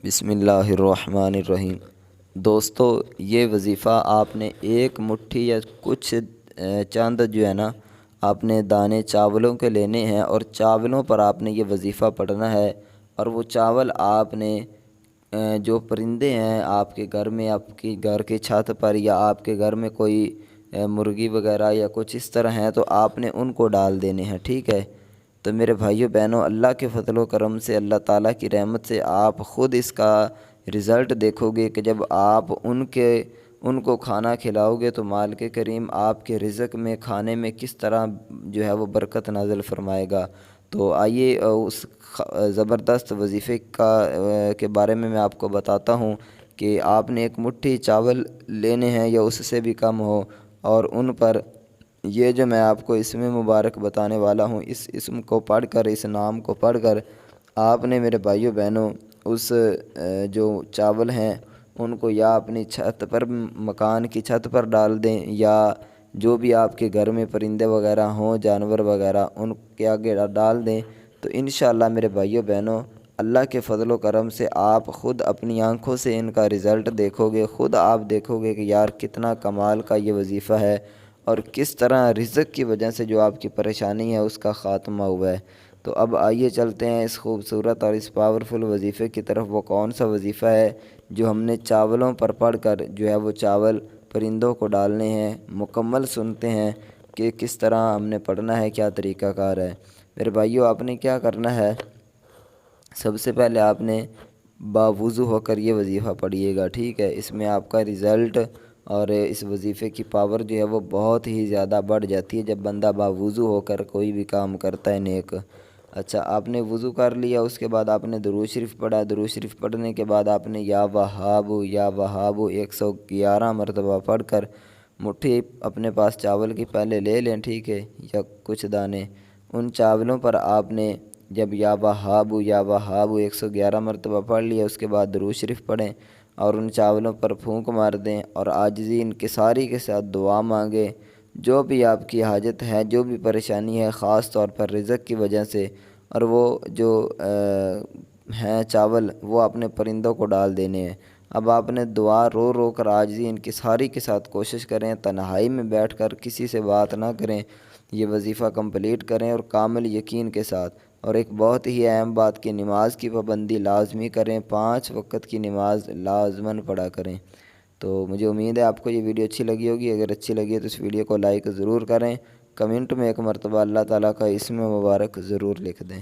بسم اللہ الرحمن الرحیم۔ دوستو، یہ وظیفہ آپ نے ایک مٹھی یا کچھ چند جو ہے نا آپ نے دانے چاولوں کے لینے ہیں اور چاولوں پر آپ نے یہ وظیفہ پڑھنا ہے۔ اور وہ چاول آپ نے جو پرندے ہیں آپ کے گھر میں، آپ کی گھر کی چھت پر، یا آپ کے گھر میں کوئی مرغی وغیرہ یا کچھ اس طرح ہیں تو آپ نے ان کو ڈال دینے ہیں، ٹھیک ہے۔ تو میرے بھائیوں بہنوں، اللہ کے فضل و کرم سے، اللہ تعالیٰ کی رحمت سے آپ خود اس کا رزلٹ دیکھو گے کہ جب آپ ان کو کھانا کھلاؤ گے تو مالک کریم آپ کے رزق میں، کھانے میں کس طرح جو ہے وہ برکت نازل فرمائے گا۔ تو آئیے اس زبردست وظیفے کے بارے میں آپ کو بتاتا ہوں کہ آپ نے ایک مٹھی چاول لینے ہیں یا اس سے بھی کم ہو، اور ان پر یہ جو میں آپ کو اسم مبارک بتانے والا ہوں، اس اسم کو پڑھ کر، اس نام کو پڑھ کر آپ نے میرے بھائیوں بہنوں اس جو چاول ہیں ان کو یا اپنی چھت پر، مکان کی چھت پر ڈال دیں، یا جو بھی آپ کے گھر میں پرندے وغیرہ ہوں، جانور وغیرہ، ان کے آگے ڈال دیں۔ تو انشاءاللہ میرے بھائیوں بہنوں، اللہ کے فضل و کرم سے آپ خود اپنی آنکھوں سے ان کا رزلٹ دیکھو گے، خود آپ دیکھو گے کہ یار کتنا کمال کا یہ وظیفہ ہے، اور کس طرح رزق کی وجہ سے جو آپ کی پریشانی ہے اس کا خاتمہ ہوا ہے۔ تو اب آئیے چلتے ہیں اس خوبصورت اور اس پاورفل وظیفے کی طرف۔ وہ کون سا وظیفہ ہے جو ہم نے چاولوں پر پڑھ کر جو ہے وہ چاول پرندوں کو ڈالنے ہیں؟ مکمل سنتے ہیں کہ کس طرح ہم نے پڑھنا ہے، کیا طریقہ کار ہے۔ میرے بھائیوں، آپ نے کیا کرنا ہے، سب سے پہلے آپ نے باوضو ہو کر یہ وظیفہ پڑھیے گا، ٹھیک ہے۔ اس میں آپ کا رزلٹ اور اس وظیفے کی پاور جو ہے وہ بہت ہی زیادہ بڑھ جاتی ہے جب بندہ باوضو ہو کر کوئی بھی کام کرتا ہے نیک۔ اچھا، آپ نے وضو کر لیا، اس کے بعد آپ نے درود شریف پڑھا۔ درود شریف پڑھنے کے بعد آپ نے یا وہاب یا وہاب 111 مرتبہ پڑھ کر مٹھی اپنے پاس چاول کی پہلے لے لیں، ٹھیک ہے، یا کچھ دانے۔ ان چاولوں پر آپ نے جب یا وہاب 111 مرتبہ پڑھ لیا، اس کے بعد درود شریف پڑھیں اور ان چاولوں پر پھونک مار دیں، اور عاجزی انکساری کے ساتھ دعا مانگیں۔ جو بھی آپ کی حاجت ہے، جو بھی پریشانی ہے، خاص طور پر رزق کی وجہ سے، اور وہ جو ہیں چاول وہ اپنے پرندوں کو ڈال دینے ہیں۔ اب آپ نے دعا رو رو کر عاجزی انکساری کے ساتھ کوشش کریں، تنہائی میں بیٹھ کر کسی سے بات نہ کریں، یہ وظیفہ کمپلیٹ کریں اور کامل یقین کے ساتھ۔ اور ایک بہت ہی اہم بات کہ نماز کی پابندی لازمی کریں، 5 وقت کی نماز لازماً پڑھا کریں۔ تو مجھے امید ہے آپ کو یہ ویڈیو اچھی لگی ہوگی۔ اگر اچھی لگی ہے تو اس ویڈیو کو لائک ضرور کریں، کمنٹ میں ایک مرتبہ اللہ تعالیٰ کا اسم مبارک ضرور لکھ دیں۔